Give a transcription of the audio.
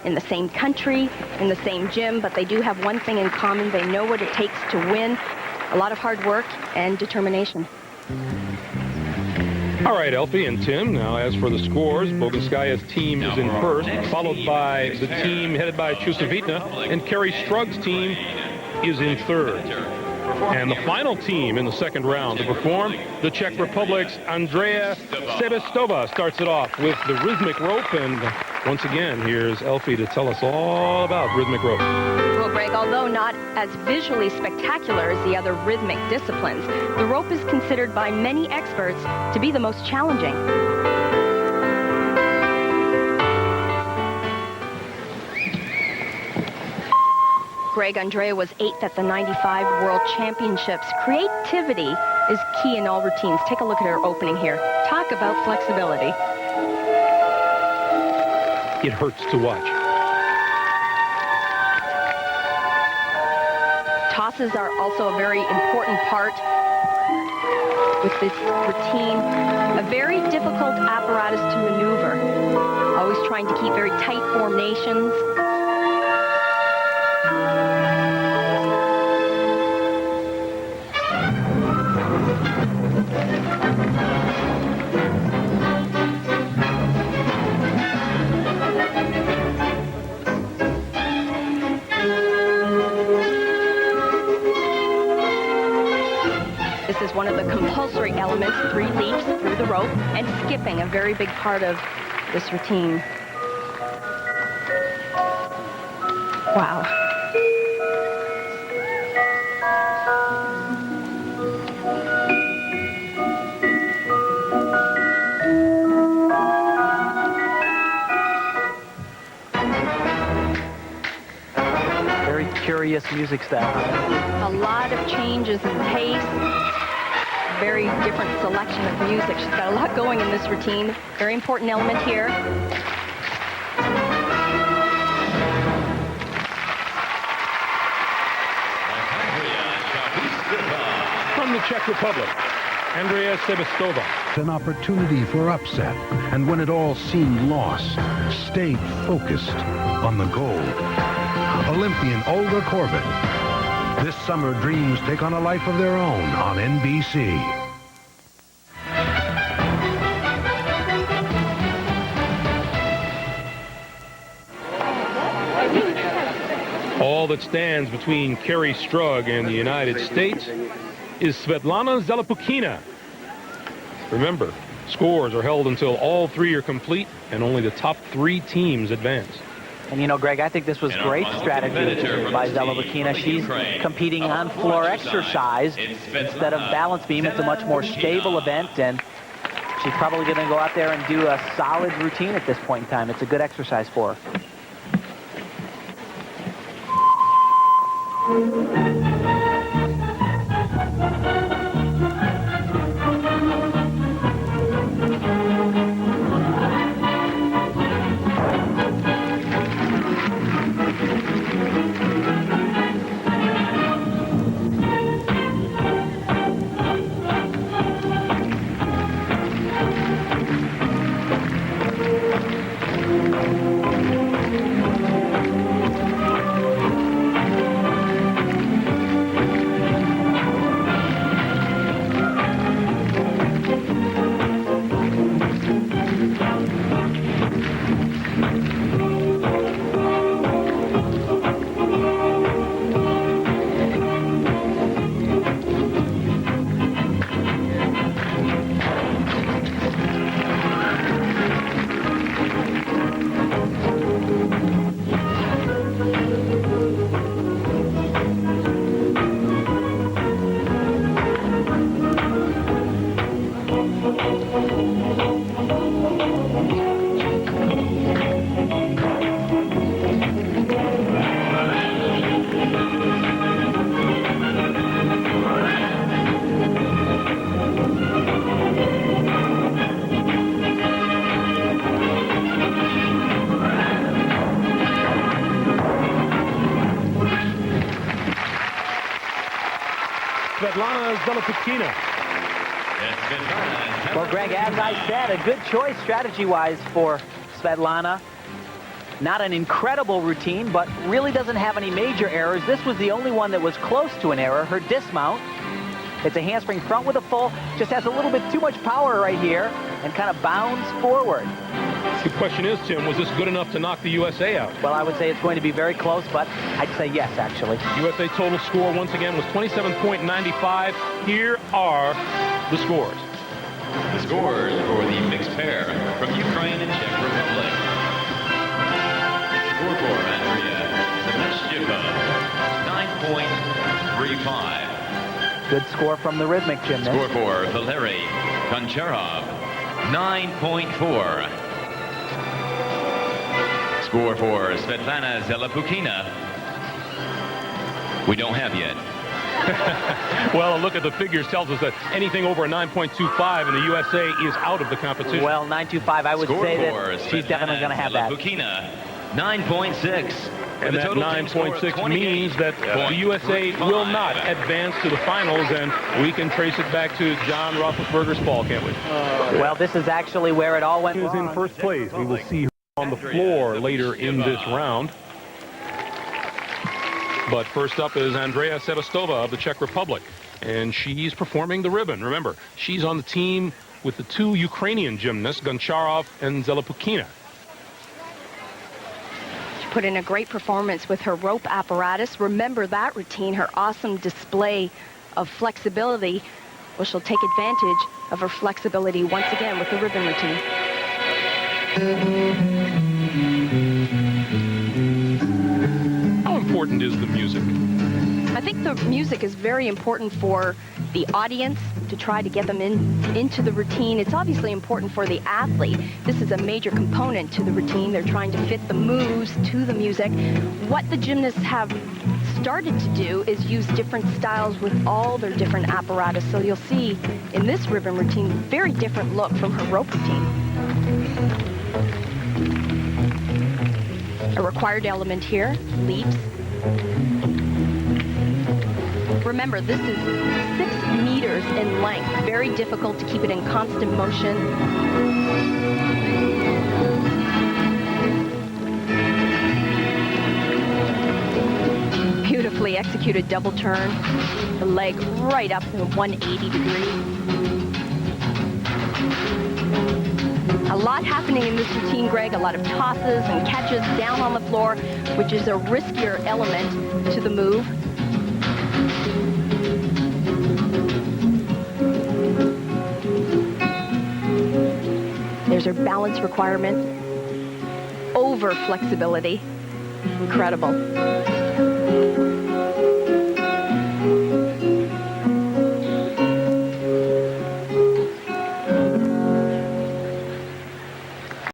in the same country, in the same gym, but they do have one thing in common. They know what it takes to win. A lot of hard work and determination. All right, Elfie and Tim. Now, as for the scores, Bogunskaya's team is in first, followed by the team headed by Chusovitna, and Kerry Strug's team is in third. And the final team in the second round to perform, the Czech Republic's Andrea Sebestova starts it off with the rhythmic rope. And once again, here's Elfie to tell us all about rhythmic rope. Well, Greg, although not as visually spectacular as the other rhythmic disciplines, the rope is considered by many experts to be the most challenging. Greg, Andrea was 8th at the 95 World Championships. Creativity is key in all routines. Take a look at her opening here. Talk about flexibility. It hurts to watch. Tosses are also a very important part with this routine. A very difficult apparatus to maneuver. Always trying to keep very tight formations. This is one of the compulsory elements, 3 leaps through the rope, and skipping, a very big part of this routine. Wow. Very curious music style. A lot of changes in pace. Very different selection of music. She's got a lot going in this routine. Very important element here. From the Czech Republic, Andrea Sebestova. An opportunity for upset, and when it all seemed lost, stayed focused on the goal. Olympian Olga Korbut. This summer, dreams take on a life of their own on NBC. All that stands between Kerry Strug and the United States is Svetlana Zalapukina. Remember, scores are held until all 3 are complete, and only the top 3 teams advance. And you know, Greg, I think this was great strategy by Zalapukina. She's competing on floor exercise instead of balance beam. It's a much more stable event, and she's probably going to go out there and do a solid routine at this point in time. It's a good exercise for her. Svetlana Zalapukina. Well, Greg, as I said, a good choice strategy-wise for Svetlana. Not an incredible routine, but really doesn't have any major errors. This was the only one that was close to an error, her dismount. It's a handspring front with a full, just has a little bit too much power right here and kind of bounds forward. The question is, Tim, was this good enough to knock the USA out? Well, I would say it's going to be very close, but I'd say yes, actually. USA total score once again was 27.95. Here are the scores. The scores for the mixed pair from Ukraine and Czech Republic. Score for Andrea Semeshcheva, 9.35. Good score from the rhythmic gymnast. Score for Valery Goncharov, 9.4. Score for Svetlana Zelapukina, we don't have yet. Well, a look at the figures tells us that anything over a 9.25 and the USA is out of the competition. Well, 9.25, I would Score say for that she's definitely going to have that. Zelapukina, 9.6. And that 9.6 means that the USA will not advance to the finals, and we can trace it back to John Roethlisberger's fall, can't we? Well, this is actually where it all went Is in wrong. first place. We will see her on the floor later in this round. But first up is Andrea Sevastova of the Czech Republic, and she's performing the ribbon. Remember, she's on the team with the two Ukrainian gymnasts, Goncharov and Zelapukina. Put in a great performance with her rope apparatus. Remember that routine, her awesome display of flexibility. Well, she'll take advantage of her flexibility once again with the ribbon routine. How important is the music? I think the music is very important for the audience to try to get them into the routine. It's obviously important for the athlete. This is a major component to the routine. They're trying to fit the moves to the music. What the gymnasts have started to do is use different styles with all their different apparatus. So you'll see in this ribbon routine, very different look from her rope routine. A required element here, leaps. Remember, this is 6 meters in length. Very difficult to keep it in constant motion. Beautifully executed double turn. The leg right up to 180 degrees. A lot happening in this routine, Greg. A lot of tosses and catches down on the floor, which is a riskier element to the move. There's her balance requirement. Over flexibility. Incredible.